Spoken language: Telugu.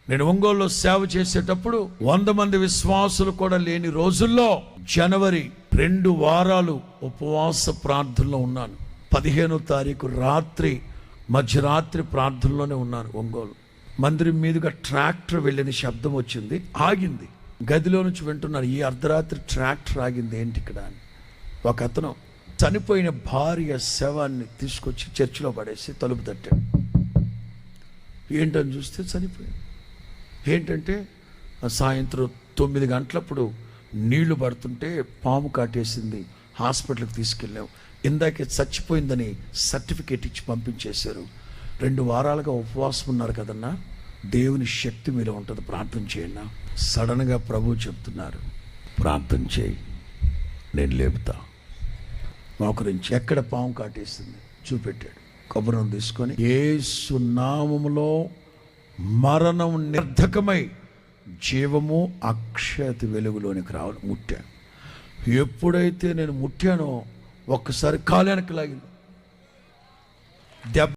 నేను ఒంగోలులో సేవ చేసేటప్పుడు 100 మంది విశ్వాసులు కూడా లేని రోజుల్లో జనవరి 2 వారాలు ఉపవాస ప్రార్థనలో ఉన్నాను. 15వ తారీఖు రాత్రి మధ్యరాత్రి ప్రార్థనలోనే ఉన్నాను. ఒంగోలు మందిరం మీదుగా ట్రాక్టర్ వెళ్ళిన శబ్దం వచ్చింది, ఆగింది. గదిలో నుంచి వింటున్నాను, ఈ అర్ధరాత్రి ట్రాక్టర్ ఆగింది ఏంటి ఇక్కడ అని. ఒక అతను చనిపోయిన భార్య శవాన్ని తీసుకొచ్చి చర్చిలో పడేసి తలుపు తట్టాడు. ఏంటని చూస్తే చనిపోయింది. ఏంటంటే సాయంత్రం 9 గంటలప్పుడు నీళ్లు పడుతుంటే పాము కాటేసింది, హాస్పిటల్కి తీసుకెళ్ళాం. ఇందాకే చచ్చిపోయిందని సర్టిఫికేట్ ఇచ్చి పంపించేశారు. 2 వారాలుగా ఉపవాసం ఉన్నారు కదన్నా, దేవుని శక్తి మీలో ఉంటుంది, ప్రార్థన చేయండి. సడన్గా ప్రభువు చెప్తున్నారు, ప్రార్థన చేయి, నేను లేపుతా. మోకరించి ఎక్కడ పాము కాటేసింది చూపెట్టాడు. కొబ్బరిని తీసుకొని యేసు నామములో మరణం నిర్ధకమై జీవము అక్షయత వెలుగులోనికి రావాలి ముట్టాను. ఎప్పుడైతే నేను ముట్టానో ఒక్కసారి కాలు వెనక్కి లాగింది.